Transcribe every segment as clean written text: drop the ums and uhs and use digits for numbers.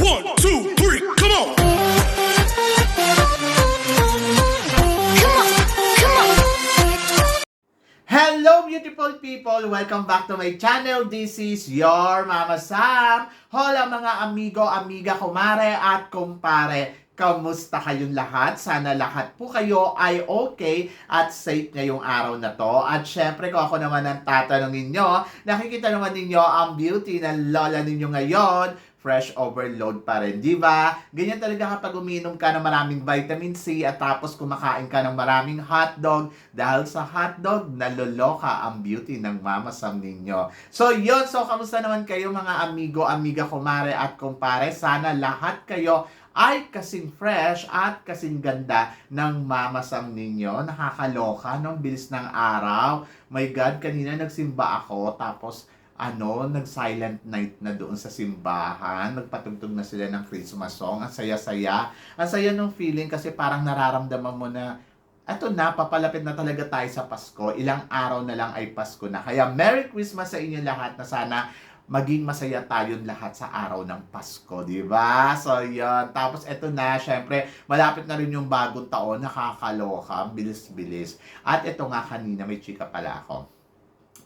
1, 2, 3, come on! Hello beautiful people! Welcome back to my channel. This is your Mama Sam. Hola mga amigo, amiga, kumare at kumpare. Kamusta kayong lahat? Sana lahat po kayo ay okay at safe ngayong araw na to. At syempre kung ako naman ang tatanungin nyo, nakikita naman ninyo ang beauty ng lola ninyo ngayon. Fresh overload pa rin, di ba? Ganyan talaga kapag uminom ka ng maraming vitamin C at tapos kumakain ka ng maraming hotdog. Dahil sa hotdog, naloloka ang beauty ng Mama Sam ninyo. So yun, so kamusta naman kayo mga amigo, amiga, kumare at kumpare? Sana lahat kayo ay kasing fresh at kasing ganda ng Mama Sam ninyo. Nakakaloka, no? Bilis ng araw. My God, kanina nagsimba ako, tapos nag-silent night na doon sa simbahan. Nagpatugtog na sila ng Christmas song. Ang saya-saya. Ang saya ng feeling kasi parang nararamdaman mo na eto na, papalapit na talaga tayo sa Pasko. Ilang araw na lang ay Pasko na. Kaya Merry Christmas sa inyo lahat, na sana maging masaya tayong lahat sa araw ng Pasko, di ba? So, yun. Tapos, eto na, syempre, malapit na rin yung bagong taon. Nakakaloka. Bilis-bilis. At eto nga kanina, may chika pala ako.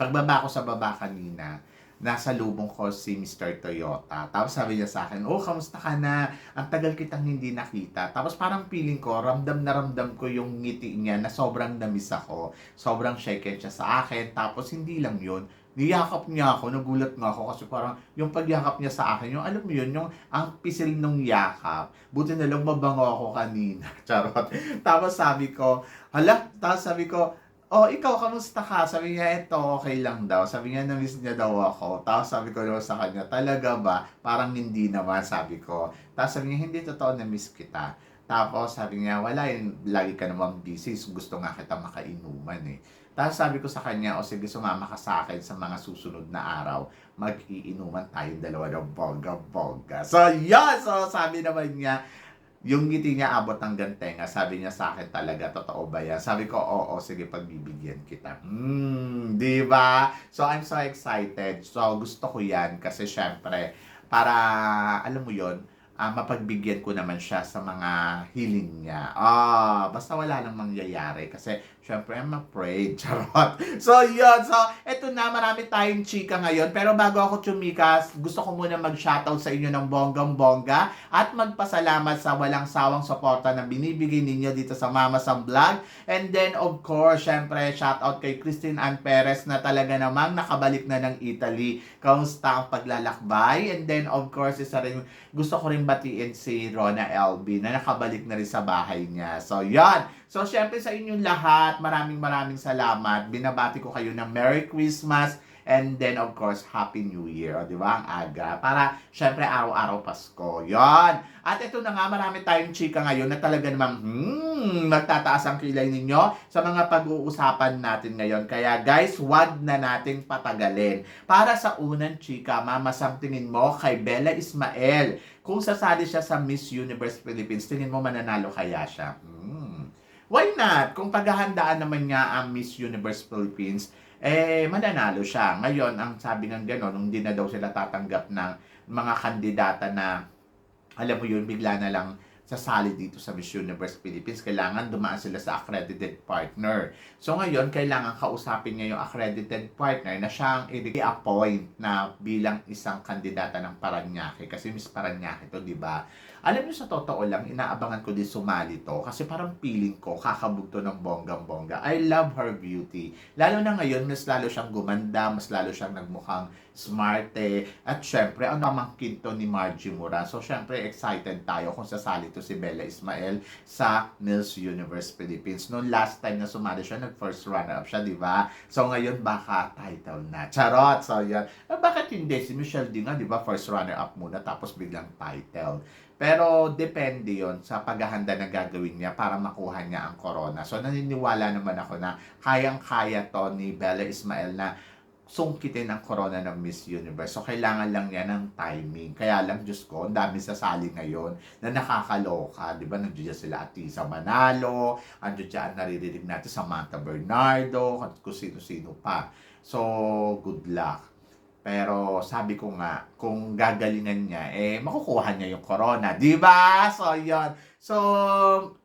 Pagbaba ko sa baba kanina, nasa lubong ko si Mr. Toyota. Tapos sabi niya sa akin, "Oh, kamusta ka na? Ang tagal kitang hindi nakita." Tapos parang feeling ko, ramdam na ramdam ko yung ngiti niya na sobrang namiss ako. Sobrang shaken siya sa akin. Tapos hindi lang yun, niyakap niya ako, nagulat nga ako kasi parang yung pagyakap niya sa akin, yung alam mo yun, yung ang pisil nung yakap. Buti na lang mabango ako kanina. Charot. Tapos sabi ko, "Oh, ikaw, kamusta ka?" Sabi niya, "Eto, okay lang daw." Sabi niya, na-miss niya daw ako. Tapos sabi ko daw sa kanya, "Talaga ba?" Parang hindi naman, sabi ko. Tapos sabi niya, "Hindi totoo, na-miss kita." Tapos sabi niya, "Wala yun, lagi ka naman busy. Gusto nga kita makainuman eh." Tapos sabi ko sa kanya, "O sige, sumama ka sa akin sa mga susunod na araw. Mag-iinuman tayong dalawa ng bongga-bongga." So, yeah! So, sabi naman niya, yung ngiti niya abot ng tenga. Sabi niya sa akin, "Talaga, totoo ba yan?" Sabi ko, "Oo, sige, pagbibigyan kita." Di ba? So, I'm so excited. So, gusto ko yan kasi syempre, para, alam mo yon, mapagbigyan ko naman siya sa mga hiling niya. Basta wala nang mangyayari kasi syempre I'm afraid. Charot. So, yun. So, eto na, marami tayong chika ngayon. Pero bago ako chumikas, gusto ko muna mag-shoutout sa inyo ng bonggang-bongga at magpasalamat sa walang sawang suporta na binibigay ninyo dito sa Mama Sam Vlog. And then, of course, syempre, shoutout kay Christine Ann Perez na talaga namang nakabalik na ng Italy. Kamusta ang paglalakbay? And then, of course, gusto ko rin batiin si Rona LB na nakabalik na rin sa bahay niya. So, yan. So, syempre sa inyong lahat, maraming salamat. Binabati ko kayo ng Merry Christmas and then, of course, Happy New Year. O, di ba? Ang aga. Para, syempre, araw-araw Pasko. Yan. At ito na nga, marami tayong chika ngayon na talaga namang, magtataas ang kilay ninyo sa mga pag-uusapan natin ngayon. Kaya, guys, wag na nating patagalin. Para sa unang chika, Mama Sam, tingin mo kay Bella Ismael, kung sasali siya sa Miss Universe Philippines, tingin mo mananalo kaya siya? Why not? Kung paghahandaan naman niya ang Miss Universe Philippines, mananalo siya. Ngayon, ang sabi ng gano'n, nung hindi na daw sila tatanggap ng mga kandidata na, alam mo yun, bigla na lang sasali dito sa Miss Universe Philippines, kailangan dumaan sila sa accredited partner. So ngayon, kailangan kausapin niya yung accredited partner na siyang i-appoint na bilang isang kandidata ng Parañaque. Kasi Miss Parañaque to, di ba? Alam niyo, sa totoo lang, inaabangan ko din sumali to kasi parang feeling ko kakabugto ng bonggang-bongga. I love her beauty. Lalo na ngayon, mas lalo siyang gumanda, mas lalo siyang nagmukhang smarte. At syempre, ang pamangkin to ni Margie Moran. So syempre, excited tayo kung sasali to si Bella Ismael sa Miss Universe Philippines. Noong last time na sumali siya, nag-first runner-up siya, di ba? So ngayon, baka title na. Charot! So yan. Bakit hindi? Si Michelle din nga, di ba? First runner-up muna, tapos biglang title. Pero depende yon sa paghahanda na gagawin niya para makuha niya ang corona. So naniniwala naman ako na kayang-kaya to ni Bella Ismael na sungkitin ang corona ng Miss Universe. So kailangan lang niya ng timing. Kaya lang, Diyos ko, ang dami sasali ngayon na nakakaloka. Di ba? Nandiyan sila Atisa Manalo, andiyan dyan naririnig natin Samantha Bernardo, at kung sino-sino pa. So, good luck. Pero sabi ko nga, kung gagalingan niya, makukuha niya yung corona, di ba? So, yun. So,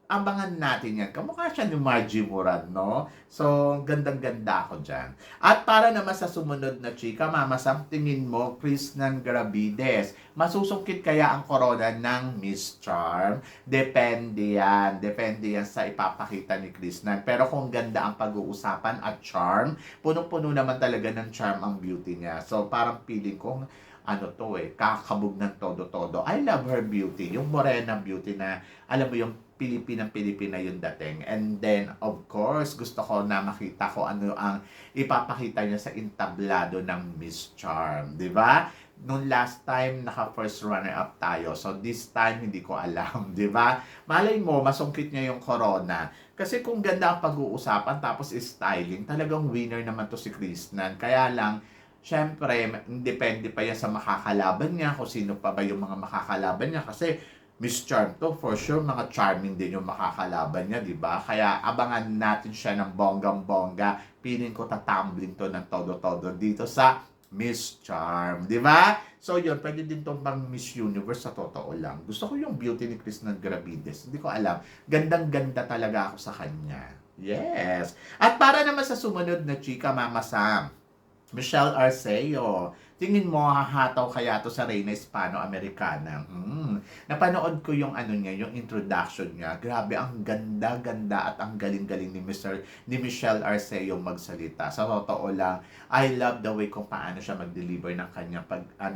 abangan natin yan. Kamukha siya ni Margie Moran, no? So, gandang-ganda ako dyan. At para naman sa sumunod na chika, Mama Sam, tingin mo, Krishnan Gravides, masusungkit kaya ang corona ng Miss Charm? Depende yan. Depende yan sa ipapakita ni Krishnan. Pero kung ganda ang pag-uusapan at charm, punong-puno naman talaga ng charm ang beauty niya. So, parang feeling ko, kakabog ng todo-todo. I love her beauty. Yung morena beauty na, alam mo yung Pilipinang-Pilipina yung dating. And then, of course, gusto ko na makita ko ano ang ipapakita niya sa entablado ng Miss Charm. Di ba? Nung last time, naka-first runner-up tayo. So, this time, hindi ko alam. Di ba? Malay mo, masungkit niya yung corona. Kasi kung ganda ang pag-uusapan, tapos styling, talagang winner naman to si Krishnan. Kaya lang, syempre, depende pa yan sa makakalaban niya, kung sino pa ba yung mga makakalaban niya. Kasi, Miss Charm to, for sure, mga charming din yung makakalaban niya, di ba? Kaya abangan natin siya ng bonggang-bongga. Piling ko tatumbling to ng todo-todo dito sa Miss Charm, di ba? So yun, pwede din tong pang Miss Universe sa totoo lang. Gusto ko yung beauty ni Krishnan Gravides. Hindi ko alam. Gandang-ganda talaga ako sa kanya. Yes. At para naman sa sumunod na chika, Mama Sam, Michelle Arceo. Tingin mo, hahataw kaya to sa Reyna Hispano-Americana? Napanood ko yung niya, yung introduction niya. Grabe, ang ganda-ganda at ang galing-galing ni Michelle Arceo magsalita. Sa totoo lang, I love the way kung paano siya mag-deliver ng kanyang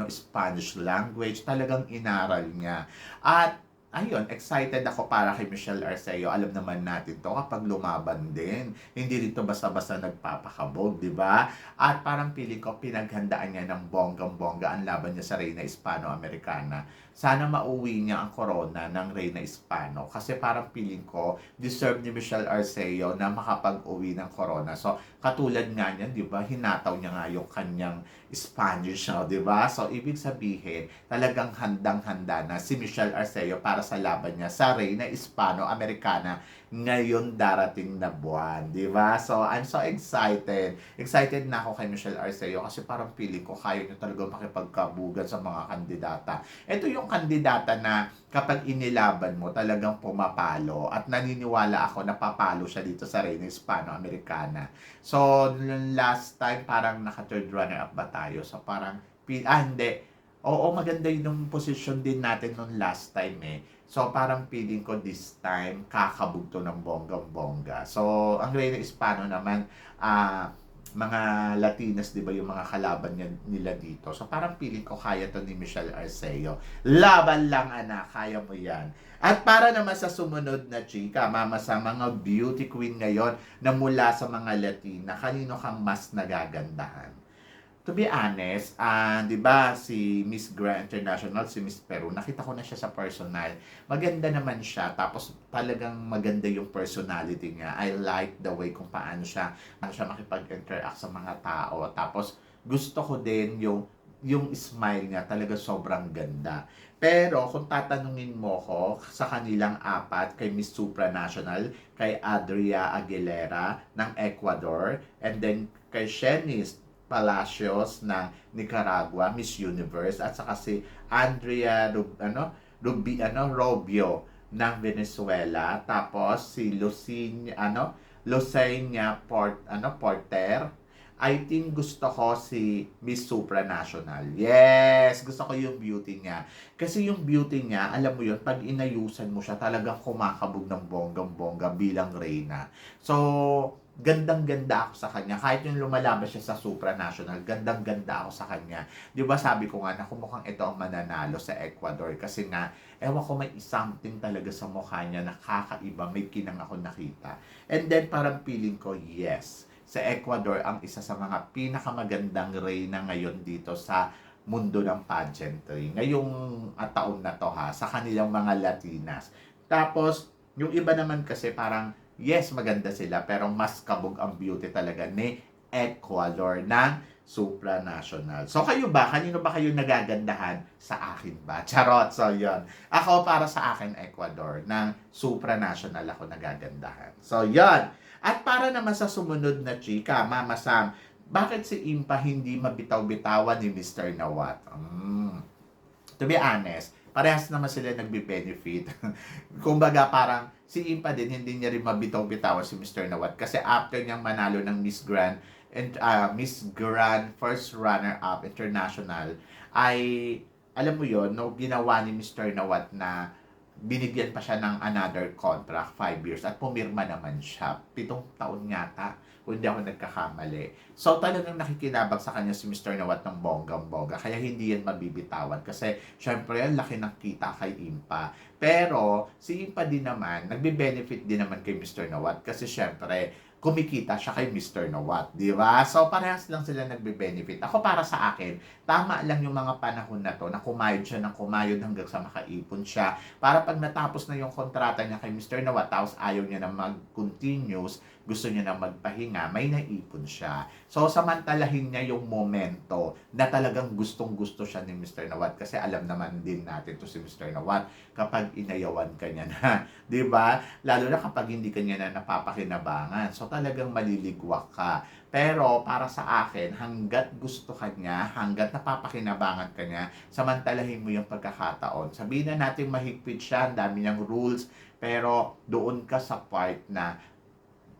Spanish language. Talagang inaral niya. At ayun, excited ako para kay Michelle Arceo. Alam naman natin to kapag lumaban din. Hindi rito basta-basta nagpapakabog, di ba? At parang piling ko pinaghandaan niya ng bonggang-bongga ang laban niya sa Reyna Hispano-Americana. Sana mauwi niya ang corona ng Reyna Hispano. Kasi parang piling ko, deserve ni Michelle Arceo na makapag-uwi ng corona. So, katulad nga niya, di ba? Hinataw niya nga yung kanyang Spanish, no? Di ba? So, ibig sabihin, talagang handang-handa na si Michelle Arceo para sa laban niya sa Reyna Hispano-Americana ngayon darating na buwan, di ba? So, I'm so excited. Excited na ako kay Michelle Arceo kasi parang feeling ko kaya niya talaga makipagkabugan sa mga kandidata. Ito yung kandidata na kapag inilaban mo, talagang pumapalo at naniniwala ako na papalo siya dito sa Reyna Hispano-Americana. So, last time parang naka-third runner-up ba tayo? So, parang, hindi. Oo, maganda yung position din natin nung last time So, parang feeling ko this time, kakabugto ng bonggang-bongga. So, ang Reyna Hispano naman, mga Latinas, di ba, yung mga kalaban nila dito. So, parang feeling ko kaya to ni Michelle Arceo. Laban lang, anak. Kaya mo yan. At para naman sa sumunod na chika, Mama, sa mga beauty queen ngayon na mula sa mga Latina, kanino kang mas nagagandahan? To be honest, di ba si Miss Grand International, si Miss Peru, nakita ko na siya sa personal. Maganda naman siya, tapos talagang maganda yung personality niya. I like the way kung paano siya makipag-interact sa mga tao. Tapos gusto ko din yung smile niya, talaga sobrang ganda. Pero kung tatanungin mo ko sa kanilang apat, kay Miss Supranational, kay Adria Aguilera ng Ecuador, and then kay Shanice Palacios ng Nicaragua, Miss Universe, at saka si Andrea Robio ng Venezuela, tapos si Lucenia Porter. I think gusto ko si Miss Supranational. Yes, gusto ko yung beauty niya. Kasi yung beauty niya, alam mo yun, pag inayusan mo siya, talagang kumakabog ng bonggang-bongga bilang reyna. So, gandang-ganda ako sa kanya. Kahit yung lumalabas siya sa Supranational, gandang-ganda ako sa kanya. Di ba sabi ko nga na mukhang ito ang mananalo sa Ecuador. Kasi nga, ewan ko, may something talaga sa mukha niya na kakaiba. May kinang ako nakita. And then parang feeling ko, yes, sa Ecuador ang isa sa mga pinakamagandang reyna ngayon dito sa mundo ng pageantry. Ngayong taon na to sa kanilang mga Latinas. Tapos, yung iba naman kasi parang, yes, maganda sila, pero mas kabog ang beauty talaga ni Ecuador ng Supranational. So, kayo ba? Kanino ba kayo nagagandahan? Sa akin ba? Charot! So, yun. Ako, para sa akin, Ecuador, ng Supranational ako nagagandahan. So, yun. At para naman sa sumunod na chika, Mama Sam, bakit si Impa hindi mabitaw-bitawan ni Mr. Nawat? To be honest, parehas naman sila nagbe-benefit. Kumbaga parang si Impa din hindi niya rin mabitaw-bitawan si Mr. Nawat kasi after niyang manalo ng Miss Grand and Miss Grand first runner-up international ay alam mo yon no ginawa ni Mr. Nawat na binigyan pa siya ng another contract, 5 years, at pumirma naman siya. 7 taon yata, kung hindi ako nagkakamali. So, talagang nakikinabang sa kanya si Mr. Nawat ng bonggang-bongga. Kaya hindi yan mabibitawan. Kasi, syempre, ang laki ng kita kay Impa. Pero, si Impa din naman, nagbe-benefit din naman kay Mr. Nawat. Kasi, syempre, kumikita siya kay Mr. Nawat, di ba? So, parehas lang sila nagbe-benefit. Ako, para sa akin, tama lang yung mga panahon na to na kumayod siya ng kumayod hanggang sa makaipon siya. Para pag natapos na yung kontrata niya kay Mr. Nawat, tapos ayaw niya na mag-continuous, gusto niya na magpahinga, may naipon siya. So, samantalahin niya yung momento na talagang gustong-gusto siya ni Mr. Nawat. Kasi alam naman din natin to si Mr. Nawat kapag inayawan ka niya na. Di ba? Lalo na kapag hindi ka niya na napapakinabangan. So, talagang maliligwak ka. Pero, para sa akin, hanggat gusto ka niya, hanggat napapakinabangan ka niya, samantalahin mo yung pagkakataon. Sabihin na natin mahigpit siya, ang dami niyang rules, pero doon ka sa part na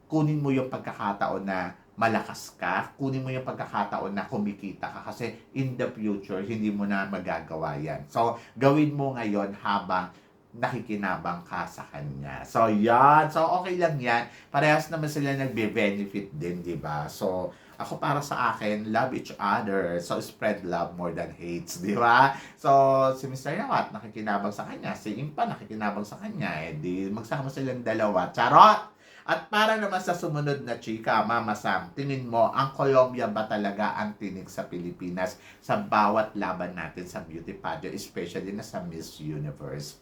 kunin mo yung pagkakataon na malakas ka, kunin mo yung pagkakataon na kumikita ka kasi in the future, hindi mo na magagawa yan. So, gawin mo ngayon habang nakikinabang ka sa kanya. So, yan. So, okay lang yan. Parehas naman sila nagbe-benefit din, di ba? So, ako para sa akin, love each other. So, spread love more than hates, di ba? So, si Mr. Nawat, nakikinabang sa kanya. Si Impa, nakikinabang sa kanya. Eh, di magsama silang dalawa. Charot! At para naman sa sumunod na chika, Mama Sam, tingin mo, ang Colombia ba talaga ang tinig sa Pilipinas sa bawat laban natin sa beauty pageant, especially na sa Miss Universe?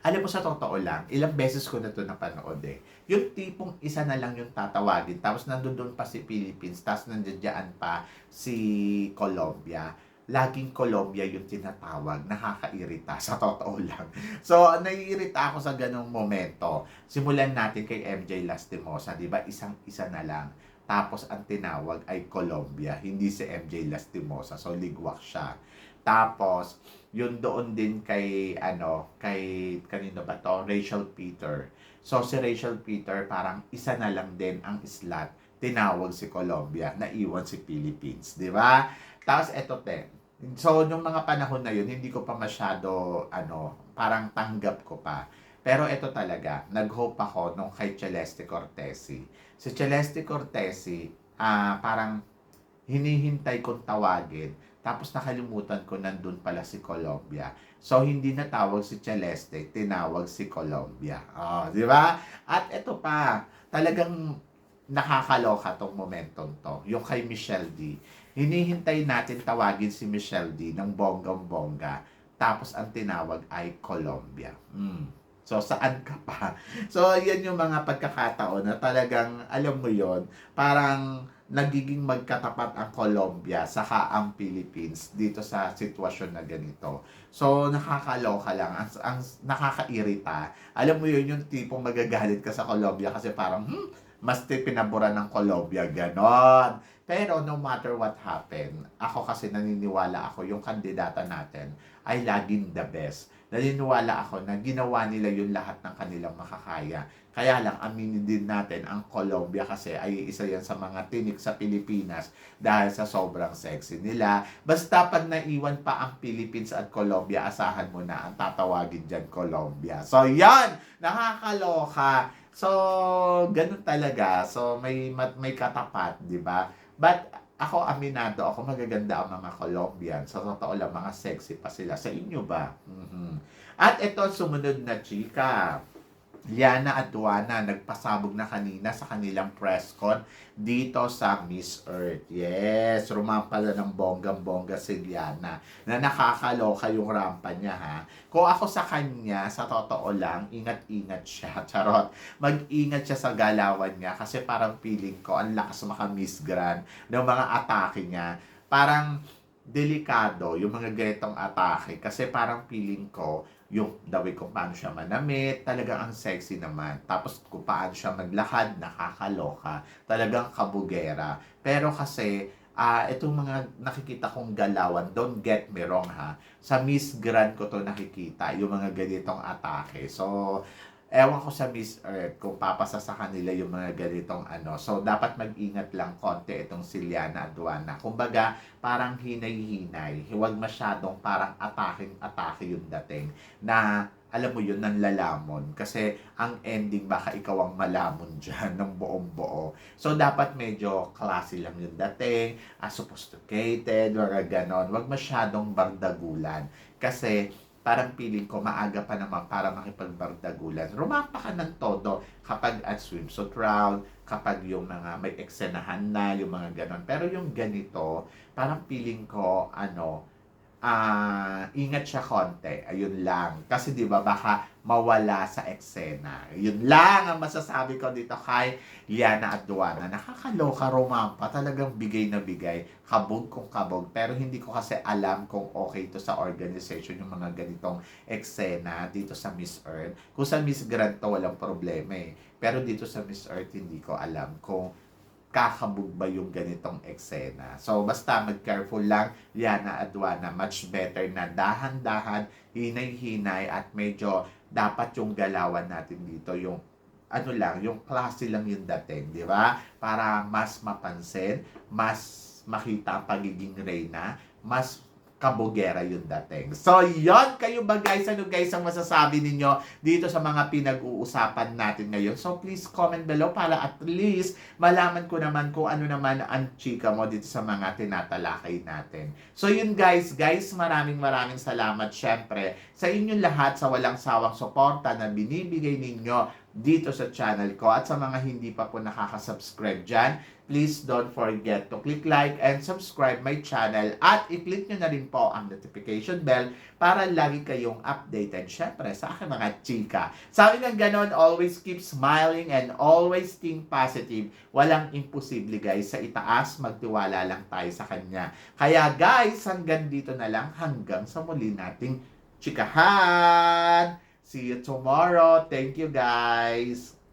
Alam mo, sa totoo lang, ilang beses ko na ito napanood eh. Yung tipong isa na lang yung tatawagin, tapos nandun pa si Philippines, tapos nandiyan pa si Colombia. Laging Colombia yung tinatawag, nakakairita, sa totoo lang. So, naiirita ako sa ganong momento. Simulan natin kay MJ Lastimosa, di ba? Isang-isa na lang. Tapos, ang tinawag ay Colombia, hindi si MJ Lastimosa. So, ligwak siya. Tapos, yun doon din kay, kanino ba to? Rachel Peter. So, si Rachel Peter, parang isa na lang din ang slot. Tinawag si Colombia, naiwan si Philippines. Di ba? Tapos, eto so, nung mga panahon na yun, hindi ko pa masyado, parang tanggap ko pa. Pero ito talaga, nag-hope ako nung kay Celeste Cortesi. Si Celeste Cortesi, parang hinihintay kong tawagin. Tapos nakalimutan ko nandun pala si Colombia. So, hindi natawag si Celeste, tinawag si Colombia. Oh, di ba? At ito pa, talagang nakakaloka tong momentum to. Yung kay Michelle D. Hinihintay natin tawagin si Michelle D ng bonggang-bongga. Tapos ang tinawag ay Colombia. So, saan ka pa? So, yan yung mga pagkakataon na talagang, alam mo yon, parang nagiging magkatapat ang Colombia saka ang Philippines dito sa sitwasyon na ganito. So, nakakaloka lang. Ang nakakairita. Alam mo yun, yung tipong magagalit ka sa Colombia kasi parang, mas pinabura ng Colombia, ganon. Pero no matter what happened, ako kasi naniniwala ako yung kandidata natin ay laging the best. Naniniwala ako na ginawa nila yung lahat ng kanilang makakaya. Kaya lang, aminin din natin, ang Colombia kasi ay isa yan sa mga tinik sa Pilipinas dahil sa sobrang sexy nila. Basta pag naiwan pa ang Philippines at Colombia, asahan mo na ang tatawagin dyan Colombia. So, yan! Nakakaloka. So, ganun talaga. So, may katapat, di ba? But, ako, aminado ako, magaganda ang mga Colombian. Sa totoo lang, mga sexy pa sila. Sa inyo ba? At ito, sumunod na chika. Liana at Duana nagpasabog na kanina sa kanilang press con dito sa Miss Earth. Yes, rumampala ng bonggang-bongga si Liana na nakakaloka yung rampa niya, ha. Kung ako sa kanya, sa totoo lang, ingat-ingat siya. Charot. Mag-ingat siya sa galawan niya kasi parang feeling ko ang lakas maka-Miss Grand ng mga atake niya. Parang delikado yung mga ganitong atake kasi parang feeling ko yung the way kung paano siya manamit, talagang ang sexy naman. Tapos kung paano siya maglakad, nakakaloka. Talagang kabugera. Pero kasi, itong mga nakikita kong galawan, don't get me wrong ha, sa Miss Grand ko to nakikita, yung mga ganitong atake. So, ewan ko sa Miss Earth kung papasa sa kanila yung mga ganitong ano. So, dapat mag-ingat lang konti itong si Liana Aduana. Kumbaga, parang hinay-hinay. Huwag masyadong parang atake yung dating. Na, alam mo yun, nanlalamon. Kasi, ang ending, baka ikaw ang malamon dyan ng buong-buo. So, dapat medyo classy lang yung dating, sophisticated, or ganon. Huwag masyadong bardagulan. Kasi, parang feeling ko maaga pa naman para makipagbardagulan. Rumapa ka ng todo kapag at swimsuit round, kapag yung mga may eksenahan na, yung mga ganon. Pero yung ganito, parang feeling ko, ingat siya konti. Ayun lang. Kasi 'di ba baka mawala sa eksena. Yun lang ang masasabi ko dito kay Liana Aduana. Nakakaloka, romampa, talagang bigay na bigay. Kabog kung kabog. Pero hindi ko kasi alam kung okay to sa organization yung mga ganitong eksena dito sa Miss Earth. Kung sa Miss Grand to, walang problema eh. Pero dito sa Miss Earth, hindi ko alam kung kakabog ba yung ganitong eksena. So, basta mag-careful lang, Liana Aduana, much better na dahan-dahan, hinay-hinay, at medyo dapat yung galawan natin dito, yung yung klase lang yung dating, di ba? Para mas mapansin, mas makita ang pagiging reyna, mas kabugera yung dating. So, yon kayo ba guys? Ano guys ang masasabi ninyo dito sa mga pinag-uusapan natin ngayon? So, please comment below para at least malaman ko naman kung ano naman ang chika mo dito sa mga tinatalakay natin. So, yun guys, maraming salamat syempre sa inyong lahat sa walang sawang suporta na binibigay ninyo dito sa channel ko at sa mga hindi pa po nakaka-subscribe dyan, please don't forget to click like and subscribe my channel at i-click nyo na rin po ang notification bell para lagi kayong updated syempre sa aking mga chika. Sabi ng ganon, always keep smiling and always think positive. Walang imposible guys sa itaas, magtiwala lang tayo sa kanya. Kaya guys, hanggang dito na lang, hanggang sa muli nating chikahan. See you tomorrow. Thank you guys.